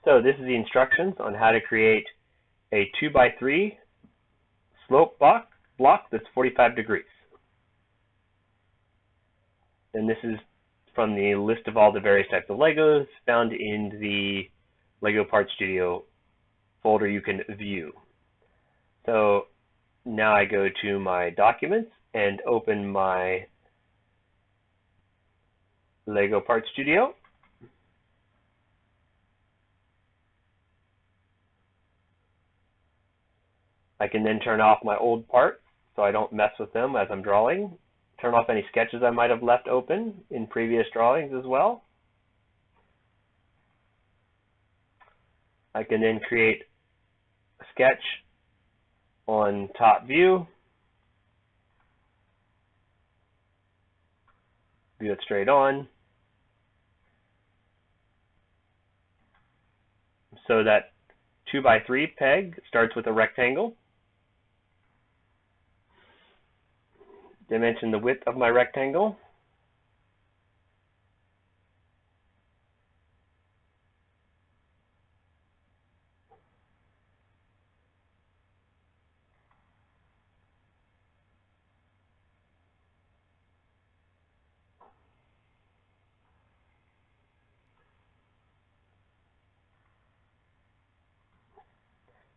So this is the instructions on how to create a 2x3 slope block that's 45 degrees. And this is from the list of all the various types of Legos found in the Lego Parts Studio folder you can view. So now I go to my documents and open my Lego Parts Studio. I can then turn off my old parts so I don't mess with them as I'm drawing. Turn off any sketches I might have left open in previous drawings as well. I can then create a sketch on top view. View it straight on. So that 2x3 peg starts with a rectangle. Dimension the width of my rectangle.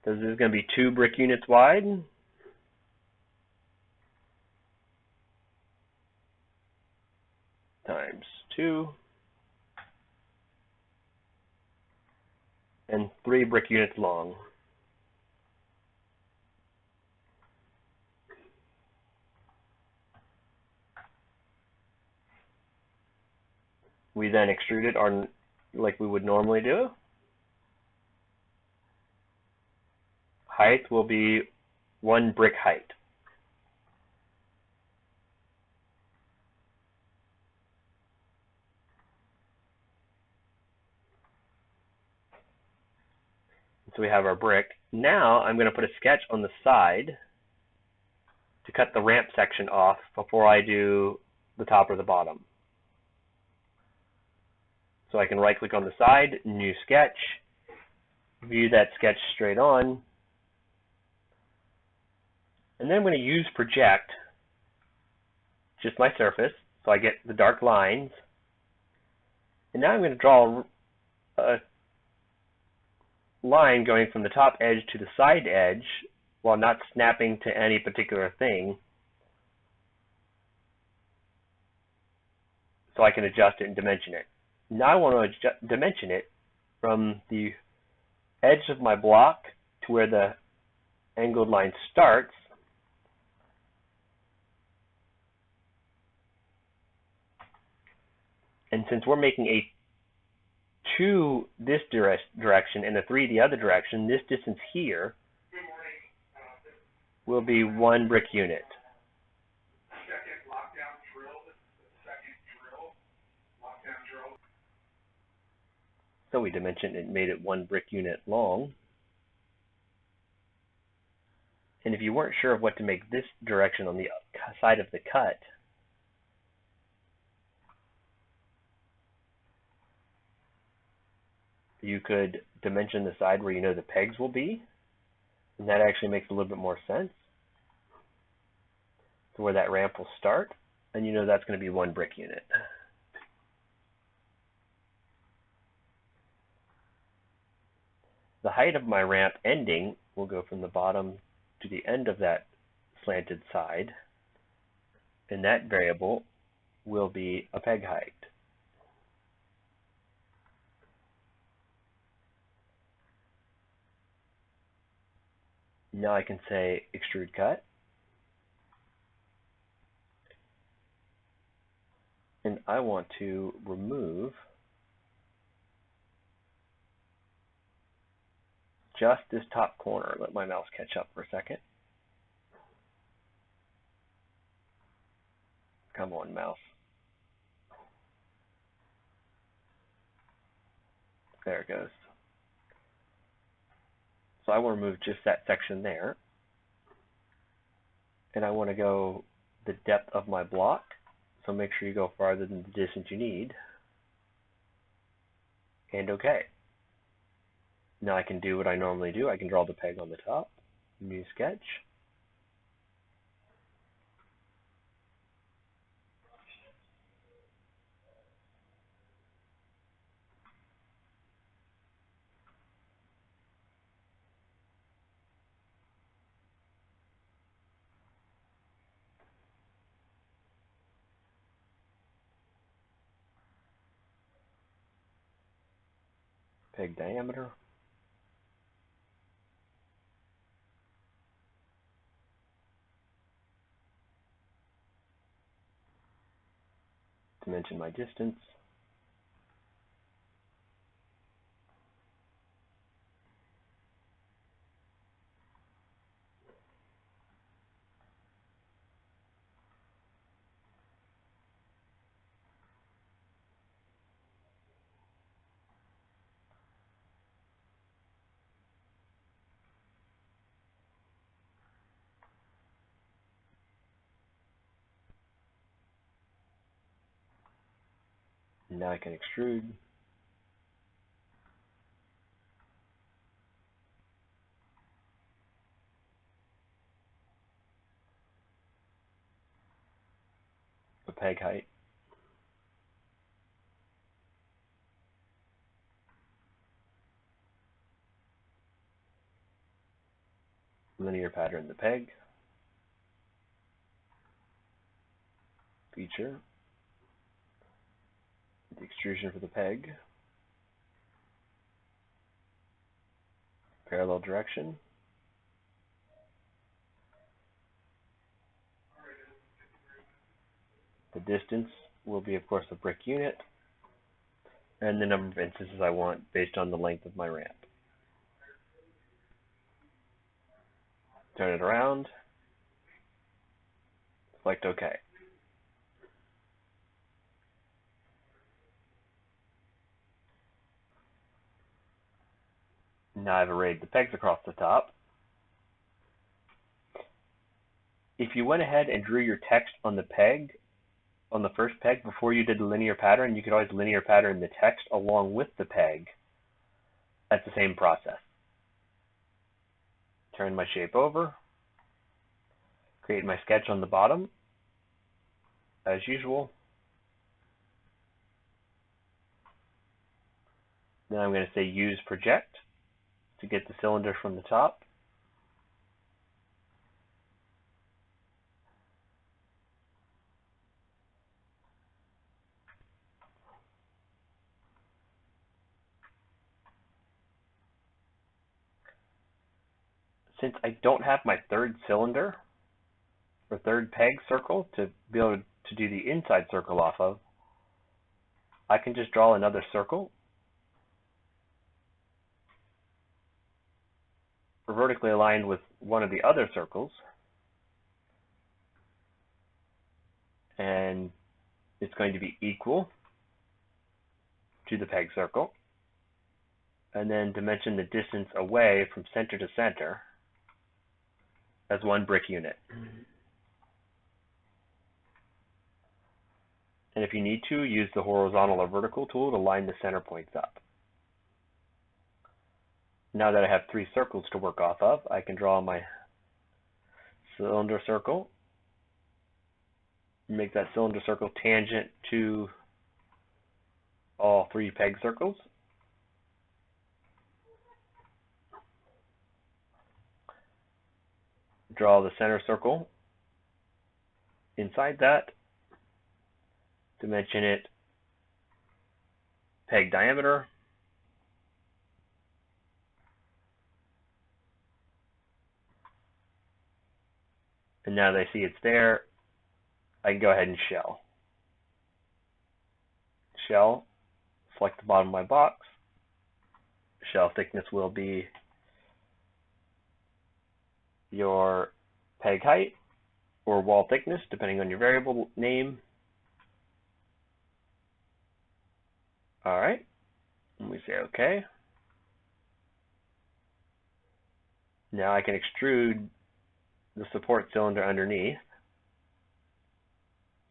So this is going to be 2 brick units wide. Times 2. And 3 brick units long. We then extrude it on like we would normally do. Height will be 1 brick height. So we have our brick. Now I'm going to put a sketch on the side to cut the ramp section off before I do the top or the bottom. So I can right click on the side, new sketch, view that sketch straight on, and then I'm going to use project, just my surface, so I get the dark lines. And now I'm going to draw a line going from the top edge to the side edge while not snapping to any particular thing, so I can adjust it and dimension it. Now I want to dimension it from the edge of my block to where the angled line starts. And since we're making a 2 this direction and a 3 the other direction, this distance here will be 1 brick unit. So we dimensioned it and made it 1 brick unit long. And if you weren't sure of what to make this direction on the side of the cut, you could dimension the side where you know the pegs will be, and that actually makes a little bit more sense. So where that ramp will start, and you know that's going to be 1 brick unit. The height of my ramp ending will go from the bottom to the end of that slanted side, and that variable will be a peg height. Now I can say extrude cut, and I want to remove just this top corner. Let my mouse catch up for a second. Come on, mouse. There it goes. So I want to remove just that section there. And I want to go the depth of my block. So make sure you go farther than the distance you need. And OK. Now I can do what I normally do. I can draw the peg on the top, new sketch. Peg diameter. Dimension my distance. Now I can extrude. The peg height. Linear pattern the peg. Feature. The extrusion for the peg. Parallel direction. The distance will be, of course, the brick unit, and the number of instances I want based on the length of my ramp. Turn it around. Select OK. Now I've arrayed the pegs across the top. If you went ahead and drew your text on the peg, on the first peg, before you did the linear pattern, you could always linear pattern the text along with the peg at the same process. Turn my shape over. Create my sketch on the bottom, as usual. Then I'm going to say use project to get the cylinder from the top. Since I don't have my third cylinder or third peg circle to be able to do the inside circle off of, I can just draw another circle vertically aligned with one of the other circles, and it's going to be equal to the peg circle, and then dimension the distance away from center to center as one brick unit. And if you need to, use the horizontal or vertical tool to line the center points up. Now that I have three circles to work off of, I can draw my cylinder circle, make that cylinder circle tangent to all three peg circles. Draw the center circle inside that, dimension it peg diameter, and now that I see it's there, I can go ahead and shell. Shell, select the bottom of my box. Shell thickness will be your peg height or wall thickness, depending on your variable name. All right, and we say OK. Now I can extrude the support cylinder underneath.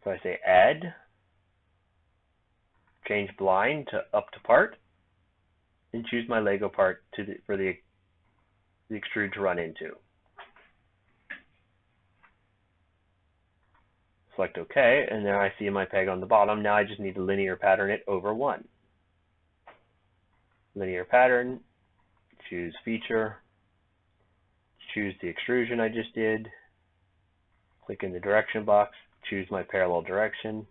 So I say add, change blind to up to part, and choose my Lego part for the extrude to run into. Select OK, and there I see my peg on the bottom. Now I just need to linear pattern it over 1. Linear pattern, choose feature, choose the extrusion I just did, click in the direction box, choose my parallel direction,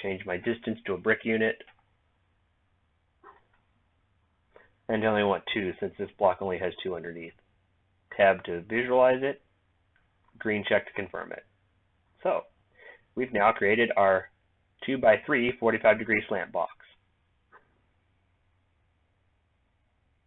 change my distance to a brick unit, and I only want 2 since this block only has 2 underneath. Tab to visualize it, green check to confirm it. So we've now created our 2x3 45-degree slant box.